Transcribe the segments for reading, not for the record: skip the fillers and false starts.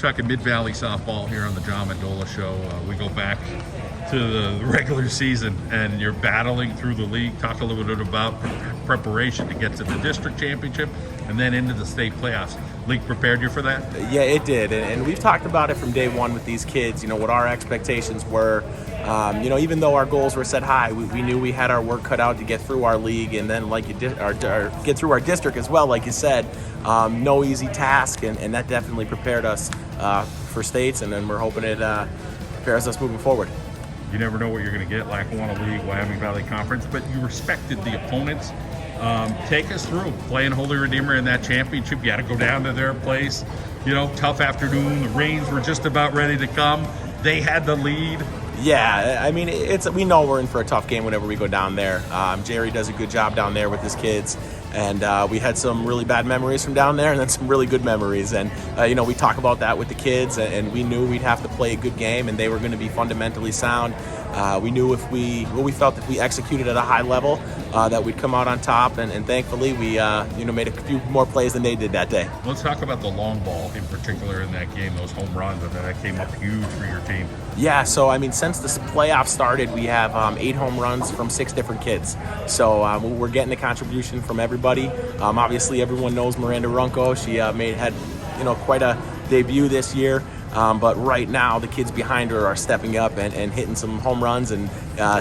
Talking Mid-Valley softball here on the John Mendola Show. We go back to the regular season, and you're battling through the league. Talk a little bit about preparation to get to the district championship and then into the state playoffs. League prepared you for that? Yeah, it did, and we've talked about it from day one with these kids. What our expectations were. Even though our goals were set high, we knew we had our work cut out to get through our league, and then get through our district as well. Like you said, no easy task, and that definitely prepared us for states, and then we're hoping it prepares us moving forward. You never know what you're going to get. Lackawanna League, Wyoming Valley Conference, but you respected the opponents. Take us through playing Holy Redeemer in that championship. You had to go down to their place. Tough afternoon. The rains were just about ready to come. They had the lead. Yeah, I mean, we know we're in for a tough game whenever we go down there. Jerry does a good job down there with his kids, and we had some really bad memories from down there and then some really good memories. And, we talk about that with the kids, and we knew we'd have to play a good game, and they were going to be fundamentally sound. We knew we felt if we executed at a high level that we'd come out on top, and thankfully we made a few more plays than they did that day. Let's talk about the long ball in particular in that game, those home runs, and that came up huge for your team. Yeah, so since the playoffs started, we have 8 home runs from 6 different kids. So we're getting a contribution from everybody. Obviously, everyone knows Miranda Runco. She had quite a debut this year. But right now, the kids behind her are stepping up and hitting some home runs and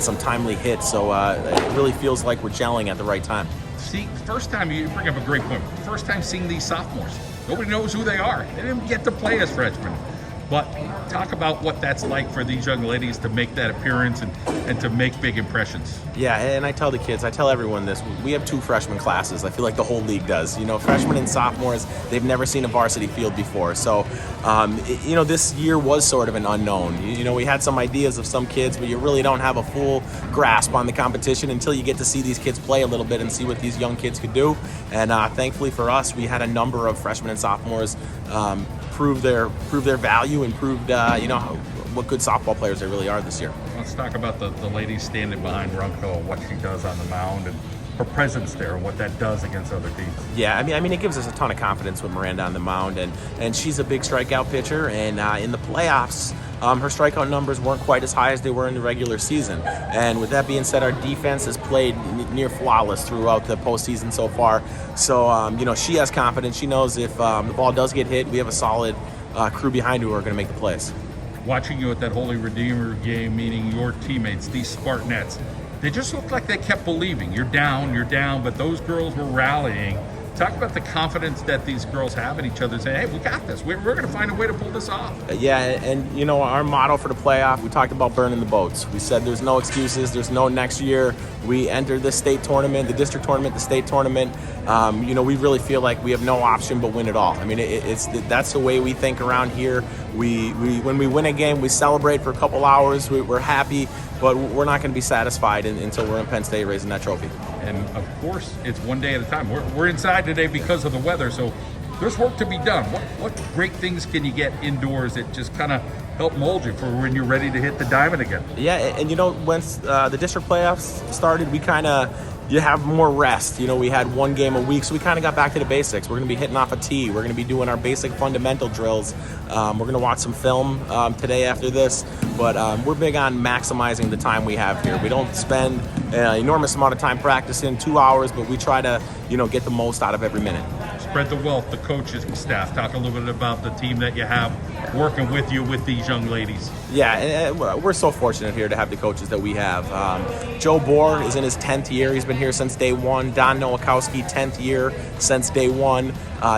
some timely hits. So it really feels like we're gelling at the right time. See, first time, you bring up a great point. First time seeing these sophomores. Nobody knows who they are. They didn't get to play as freshmen. But talk about what that's like for these young ladies to make that appearance and to make big impressions. Yeah, and I tell the kids, I tell everyone this, we have 2 freshman classes. I feel like the whole league does. Freshmen and sophomores, they've never seen a varsity field before. So, this year was sort of an unknown. We had some ideas of some kids, but you really don't have a full grasp on the competition until you get to see these kids play a little bit and see what these young kids could do. And thankfully for us, we had a number of freshmen and sophomores prove their value and proved what good softball players they really are this year. Let's talk about the ladies standing behind Runco and what she does on the mound and her presence there and what that does against other teams. Yeah, I mean it gives us a ton of confidence with Miranda on the mound, and she's a big strikeout pitcher, and in the playoffs her strikeout numbers weren't quite as high as they were in the regular season. And with that being said, our defense has played near flawless throughout the postseason so far. So, she has confidence. She knows if the ball does get hit, we have a solid crew behind who are going to make the plays. Watching you at that Holy Redeemer game, meaning your teammates, these Spartanettes, they just looked like they kept believing. You're down, but those girls were rallying. Talk about the confidence that these girls have in each other, saying, hey, we got this. We're going to find a way to pull this off. Yeah, and our motto for the playoff, we talked about burning the boats. We said there's no excuses. There's no next year. We enter the state tournament, the district tournament, the state tournament. We really feel like we have no option but win it all. I mean, that's the way we think around here. We when we win a game, we celebrate for a couple hours. We're happy, but we're not going to be satisfied until we're in Penn State raising that trophy. And of course, it's one day at a time. We're inside today because of the weather, so there's work to be done. What great things can you get indoors that just kind of help mold you for when you're ready to hit the diamond again? Yeah, and once the district playoffs started, you have more rest. We had one game a week, so we kind of got back to the basics. We're going to be hitting off a tee. We're going to be doing our basic fundamental drills. We're going to watch some film today after this, but we're big on maximizing the time we have here. We don't spend an enormous amount of time practicing, 2 hours, but we try to, get the most out of every minute. Spread the wealth, the coaches and staff. Talk a little bit about the team that you have working with you with these young ladies. Yeah, and we're so fortunate here to have the coaches that we have. Joe Bohr is in his 10th year. He's been here since day one. Don Nowakowski, 10th year since day one.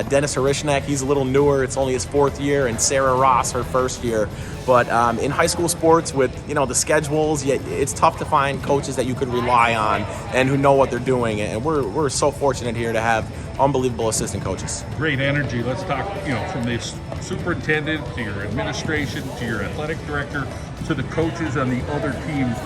Dennis Harishnak, he's a little newer. It's only his 4th year. And Sarah Ross, her 1st year. But in high school sports with, the schedules, it's tough to find coaches that you could rely on and who know what they're doing. And we're so fortunate here to have unbelievable assistant coaches. Great energy. Let's talk, from the superintendent to your administration to your athletic director to the coaches on the other teams.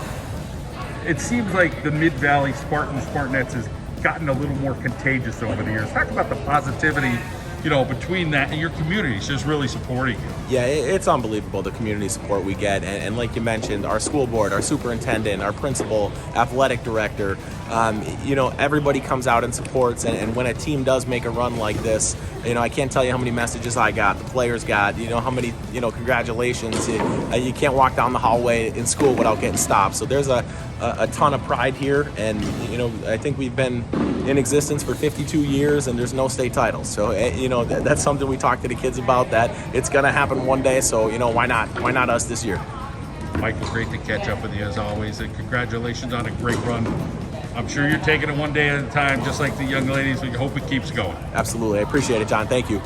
It seems like the Mid-Valley Spartanettes has gotten a little more contagious over the years. Talk about the positivity between that and your community is just really supporting you. Yeah, it's unbelievable the community support we get, and like you mentioned, our school board, our superintendent, our principal, athletic director, everybody comes out and supports. And when a team does make a run like this, I can't tell you how many messages I got, the players got, how many, congratulations. You can't walk down the hallway in school without getting stopped. So there's a ton of pride here, and I think we've been in existence for 52 years, and there's no state titles. So that's something we talk to the kids about. That it's gonna happen one day. So why not us this year? Michael, great to catch up with you as always, and congratulations on a great run. I'm sure you're taking it one day at a time, just like the young ladies. We hope it keeps going. Absolutely, I appreciate it, John. Thank you.